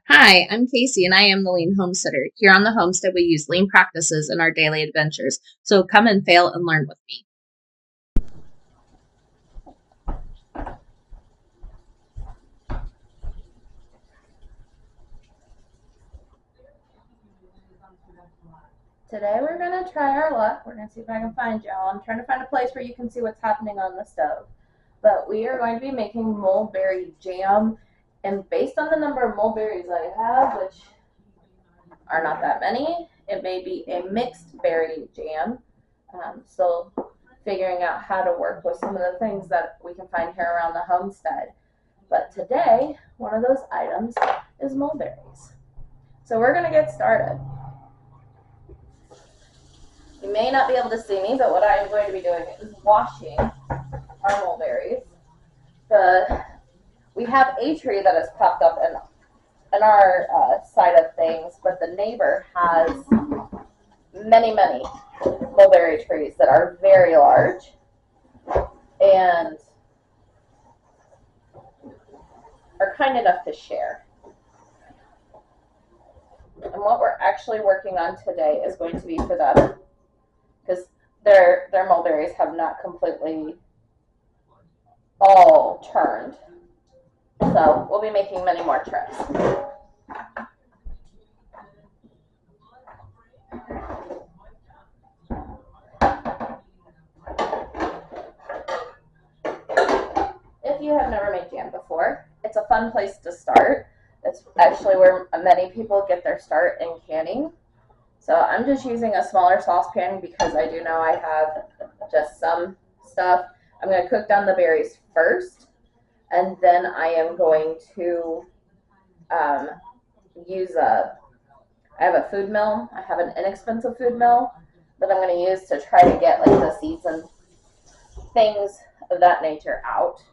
Hi, I'm Casey and I am the Lean Homesteader. Here on the homestead, we use lean practices in our daily adventures. So come and fail and learn with me. Today we're going to try our luck. We're going to see if I can find y'all. I'm trying to find a place where you can see what's happening on the stove. But we are going to be making mulberry jam. And based on the number of mulberries I have, which are not that many, it may be a mixed berry jam. Still figuring out how to work with some of the things that we can find here around the homestead. But today, one of those items is mulberries. So we're going to get started. You may not be able to see me, but what I am going to be doing is washing our mulberries. We have a tree that has popped up in our side of things, but the neighbor has many mulberry trees that are very large and are kind enough to share. And what we're actually working on today is going to be for them, because their mulberries have not completely all turned. So we'll be making many more trips. If you have never made jam before, it's a fun place to start. It's actually where many people get their start in canning. So I'm just using a smaller saucepan because I do know I have just some stuff. I'm going to cook down the berries first, and then I am going to use I have a food mill. I have an inexpensive food mill that I'm going to use to try to get like the seeds and things of that nature out.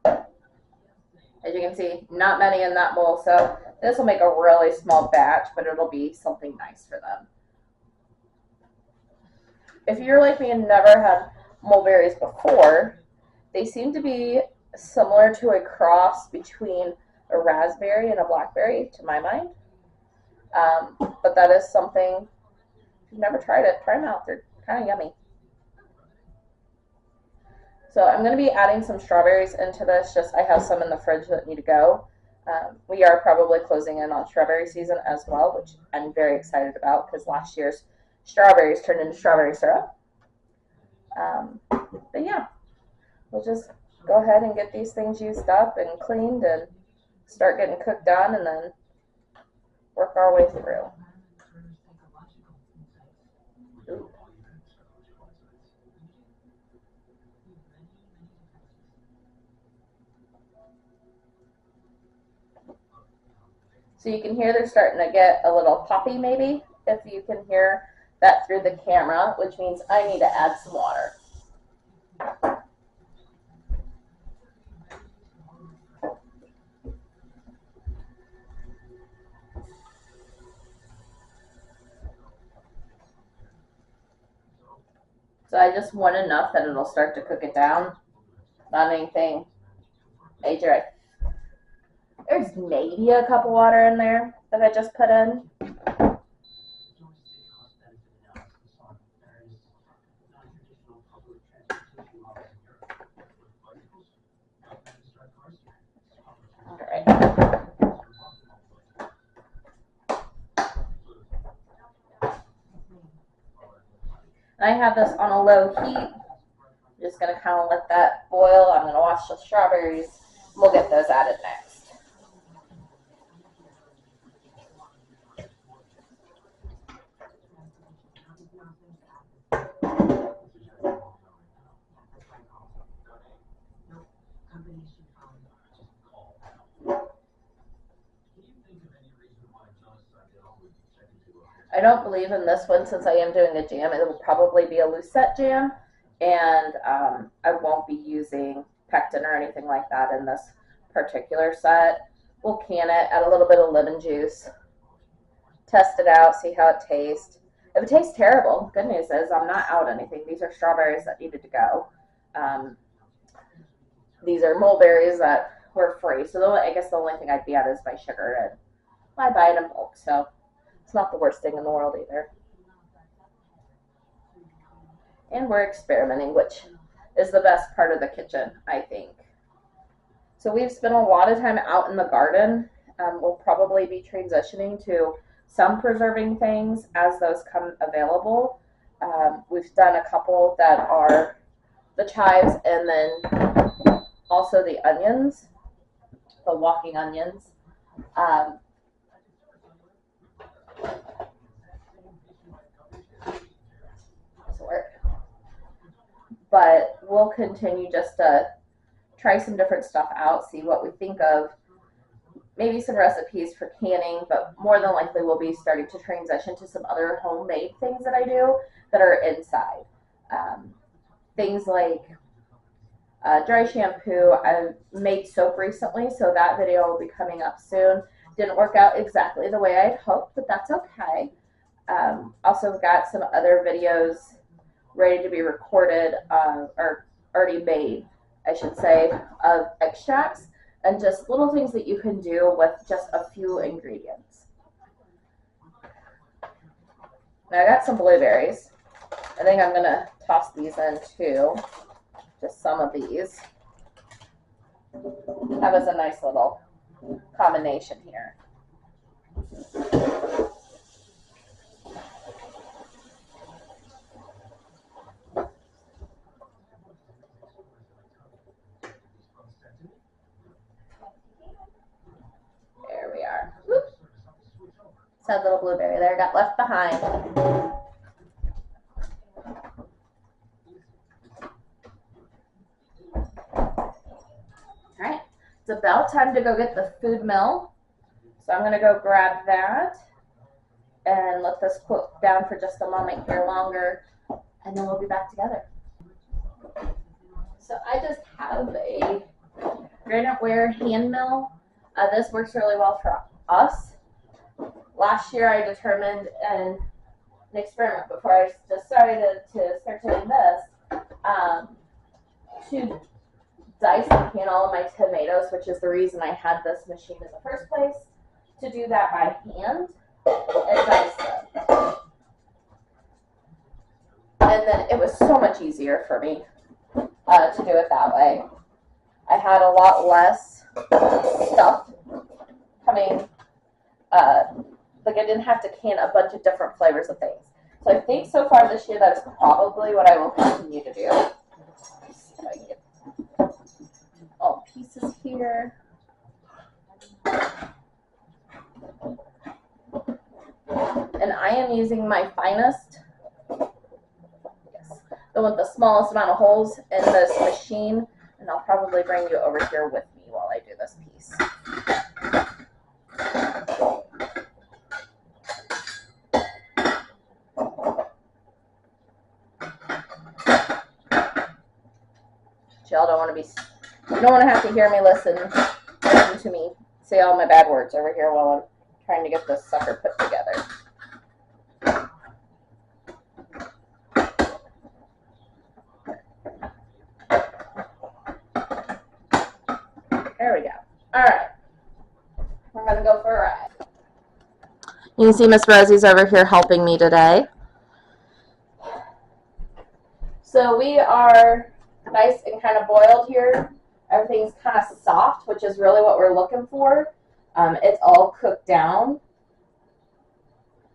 As you can see, not many in that bowl, so this will make a really small batch, but it'll be something nice for them. If you're like me and never had mulberries before, they seem to be similar to a cross between a raspberry and a blackberry, to my mind. But that is something, if you've never tried it, try them out. They're kind of yummy. So I'm going to be adding some strawberries into this. Just I have some in the fridge that need to go. We are probably closing in on strawberry season as well, which I'm very excited about because last year's strawberries turned into strawberry syrup. But yeah, we'll just go ahead and get these things used up and cleaned and start getting cooked on and then work our way through. Ooh. So you can hear they're starting to get a little poppy maybe, if you can hear that through the camera, which means I need to add some water. So I just want enough that it'll start to cook it down. Not anything major. There's maybe a cup of water in there that I just put in. All right. I have this on a low heat. I'm just going to kind of let that boil. I'm going to wash the strawberries. We'll get those added next. I don't believe in this one since I am doing a jam. It will probably be a lucette jam, and I won't be using pectin or anything like that in this particular set. We'll can it, add a little bit of lemon juice, test it out, see how it tastes. If it tastes terrible, good news is I'm not out anything. These are strawberries that needed to go. Um, these are mulberries that were free, so I guess the only thing I'd be out is my sugar I buy it in bulk, so it's not the worst thing in the world either. And we're experimenting, which is the best part of the kitchen, I think. So we've spent a lot of time out in the garden. We'll probably be transitioning to some preserving things as those come available. We've done a couple that are the chives and then also the onions, the walking onions. Um, but we'll continue just to try some different stuff out, see what we think of, maybe some recipes for canning, but more than likely we'll be starting to transition to some other homemade things that I do that are inside. Things like dry shampoo. I made soap recently, so that video will be coming up soon. Didn't work out exactly the way I'd hoped, but that's okay. Also got some other videos ready to be recorded, or already made, I should say, of extracts and just little things that you can do with just a few ingredients. Now I got some blueberries. I think I'm gonna toss these in too. Just some of these. That was a nice little combination here. There we are. Whoops. Sad little blueberry there got left behind. Alright, it's about time to go get the food mill. So I'm gonna go grab that and let this cook down for just a moment here longer, and then we'll be back together. So I just have a graniteware hand mill. This works really well for us. Last year I determined an experiment before I just started to start doing this, to dice and can all of my tomatoes, which is the reason I had this machine in the first place, to do that by hand and dice them. And then it was so much easier for me to do it that way. I had a lot less stuff coming, like I didn't have to can a bunch of different flavors of things. So I think so far this year that is probably what I will continue to do. Let's see if I can get all pieces here. And I am using my finest, yes, the one with the smallest amount of holes in this machine, and I'll probably bring you over here with me while I do this piece. Y'all don't want to be, you don't want to have to hear me listen to me say all my bad words over here while I'm trying to get this sucker put together. There we go. All right. We're going to go for a ride. You can see Miss Rosie's over here helping me today. So we are nice and kind of boiled here. Everything's kind of soft, which is really what we're looking for. It's all cooked down.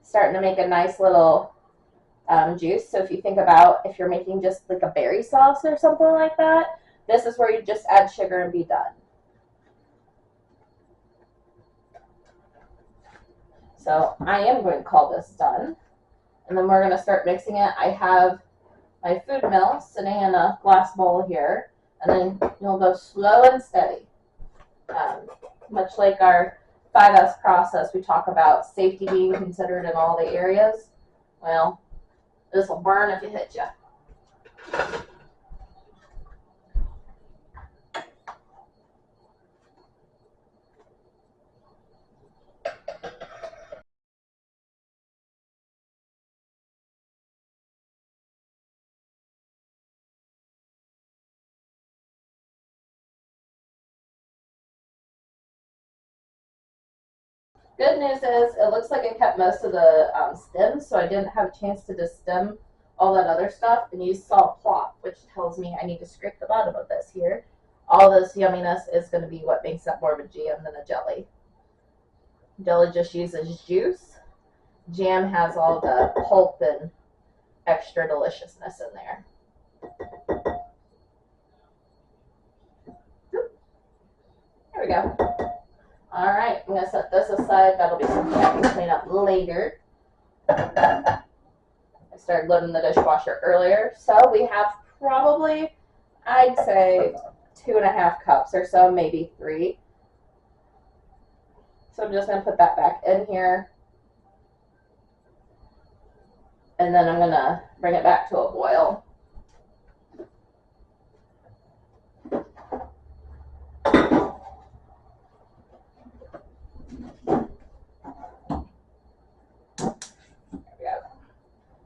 Starting to make a nice little juice. So if you think about if you're making just like a berry sauce or something like that, this is where you just add sugar and be done. So I am going to call this done. And then we're going to start mixing it. I have my food mill sitting in a glass bowl here. And then you'll go slow and steady. Much like our 5S process, we talk about safety being considered in all the areas. Well, this will burn if it hits you. Good news is it looks like I kept most of the stems, so I didn't have a chance to destem all that other stuff. And you saw plop, which tells me I need to scrape the bottom of this here. All this yumminess is going to be what makes it more of a jam than a jelly. Jelly just uses juice. Jam has all the pulp and extra deliciousness in there. There we go. All right, I'm going to set this aside. That'll be something I can clean up later. I started loading the dishwasher earlier. So we have probably, I'd say, 2.5 cups or so, maybe 3. So I'm just going to put that back in here. And then I'm going to bring it back to a boil.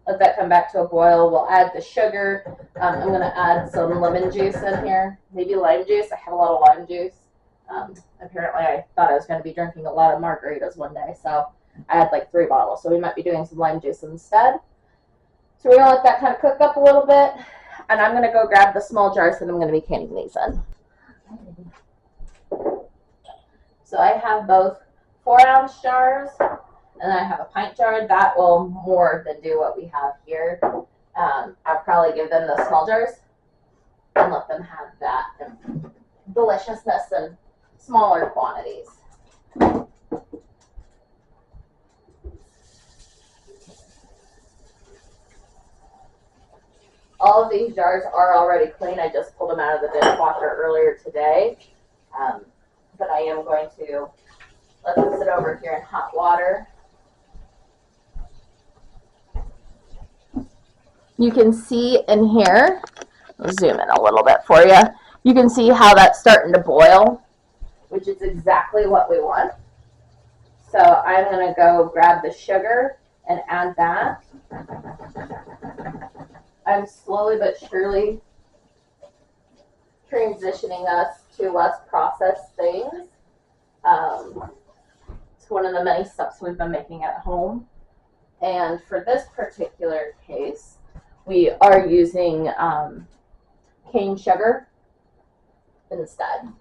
Let that come back to a boil. We'll add the sugar. I'm going to add some lemon juice in here, maybe lime juice. I have a lot of lime juice. Apparently, I thought I was going to be drinking a lot of margaritas one day, so I had like 3 bottles. So we might be doing some lime juice instead. So we're going to let that kind of cook up a little bit, and I'm going to go grab the small jars that I'm going to be canning these in. So I have both 4-ounce jars, and then I have a pint jar. That will more than do what we have here. I'll probably give them the small jars and let them have that deliciousness in smaller quantities. All of these jars are already clean. I just pulled them out of the dishwasher earlier today. But I am going to let them sit over here in hot water. You can see in here, I'll zoom in a little bit for you. You can see how that's starting to boil, which is exactly what we want. So I'm going to go grab the sugar and add that. I'm slowly but surely transitioning us to less processed things. It's one of the many steps we've been making at home. And for this particular case, we are using cane sugar instead.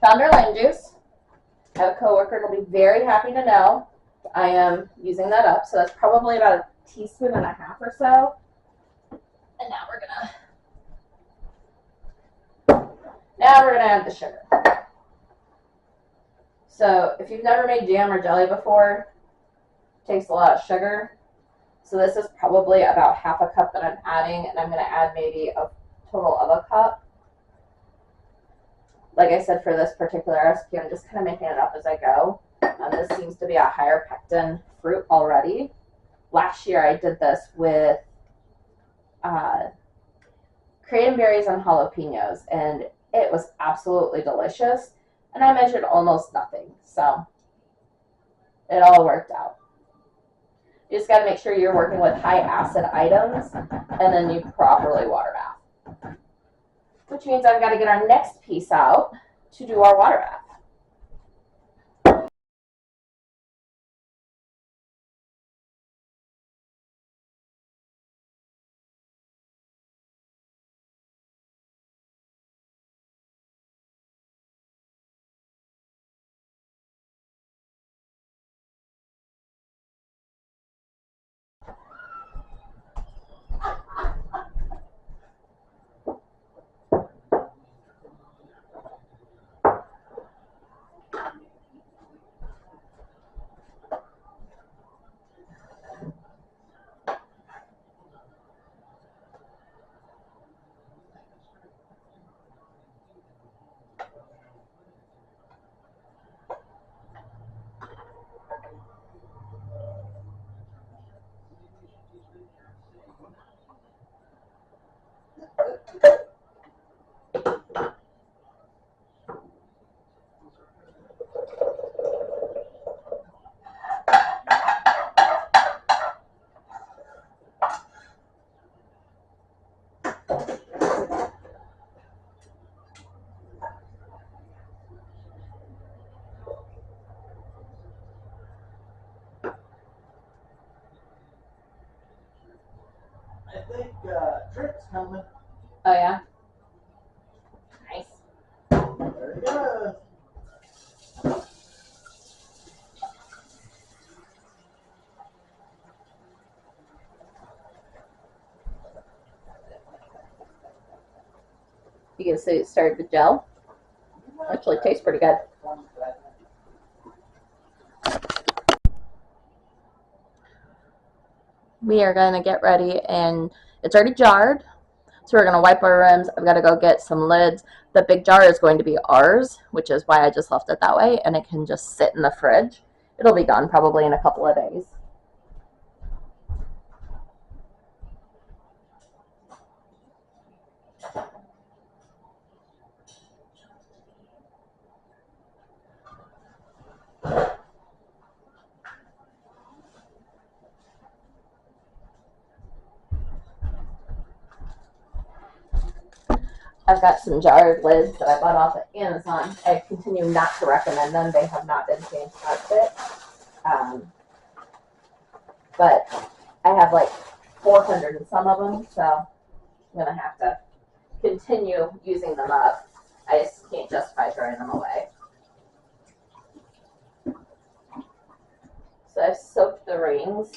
Found our lime juice. I have a coworker who'll be very happy to know I am using that up. So that's probably about 1.5 teaspoons or so. And now we're gonna add the sugar. So if you've never made jam or jelly before, it takes a lot of sugar. So this is probably about 1/2 cup that I'm adding, and I'm gonna add maybe a total of 1 cup. Like I said, for this particular recipe, I'm just kind of making it up as I go. This seems to be a higher pectin fruit already. Last year I did this with cranberries and jalapenos, and it was absolutely delicious. And I measured almost nothing, so it all worked out. You just got to make sure you're working with high acid items, and then you properly water bath. Which means I've got to get our next piece out to do our water bath. think Trent's coming. Oh, yeah? Nice. There he goes. You can see it started to gel. Actually tastes pretty good. We are going to get ready, and it's already jarred. So we're going to wipe our rims. I've got to go get some lids. The big jar is going to be ours, which is why I just left it that way, and it can just sit in the fridge. It'll be gone probably in a couple of days. I've got some jarred lids that I bought off of Amazon. I continue not to recommend them. They have not been fantastic. But I have like 400 and some of them, so I'm going to have to continue using them up. I just can't justify throwing them away. So I've soaked the rings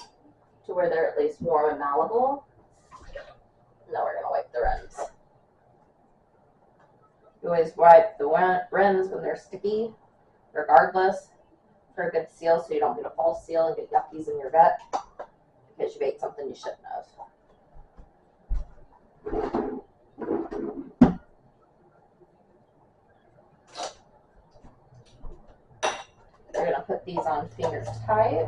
to where they're at least warm and malleable. Now we're going to wipe the rims. You always wipe the rims when they're sticky, regardless, for a good seal so you don't get a false seal and get yuckies in your gut because you've ate something you shouldn't have. We're going to put these on fingers tight.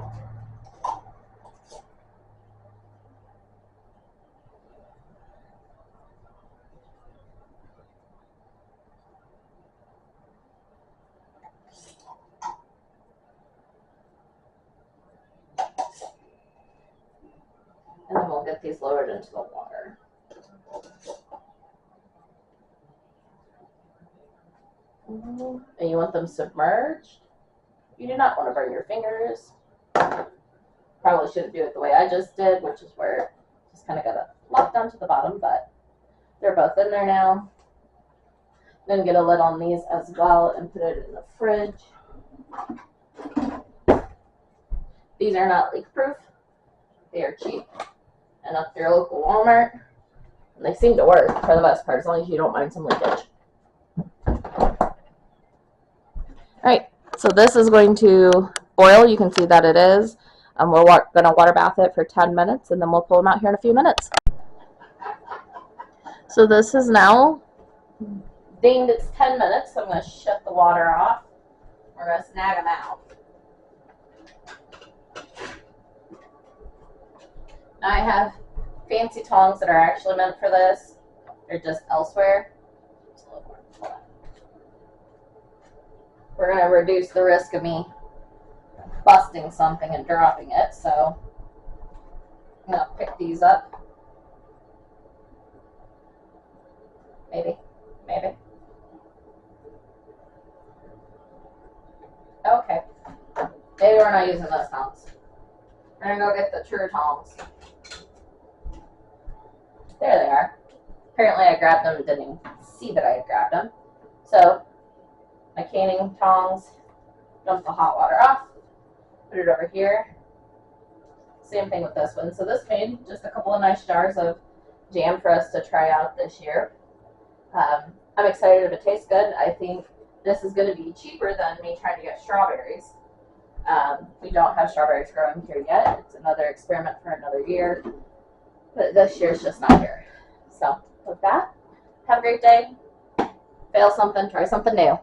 And then we'll get these lowered into the water. And you want them submerged. You do not want to burn your fingers. Probably shouldn't do it the way I just did, which is where it just kind of got locked down to the bottom, but they're both in there now. I'm going to get a lid on these as well and put it in the fridge. These are not leak proof. They are cheap and up to your local Walmart. And they seem to work for the most part, as long as you don't mind some leakage. Alright, so this is going to boil. You can see that it is. We're going to water bath it for 10 minutes, and then we'll pull them out here in a few minutes. So this is now deemed it's 10 minutes, so I'm going to shut the water off. We're going to snag them out. Now I have fancy tongs that are actually meant for this. They're just elsewhere. We're going to reduce the risk of me busting something and dropping it, so I'm going to pick these up. Maybe. Okay. Maybe we're not using those tongs. We're going to go get the true tongs. There they are. Apparently I grabbed them and didn't even see that I had grabbed them. So, my canning tongs, dump the hot water off, put it over here. Same thing with this one. So this made just a couple of nice jars of jam for us to try out this year. I'm excited if it tastes good. I think this is going to be cheaper than me trying to get strawberries. We don't have strawberries growing here yet. It's another experiment for another year. But this year's just not here. So with that, have a great day. Fail something, try something new.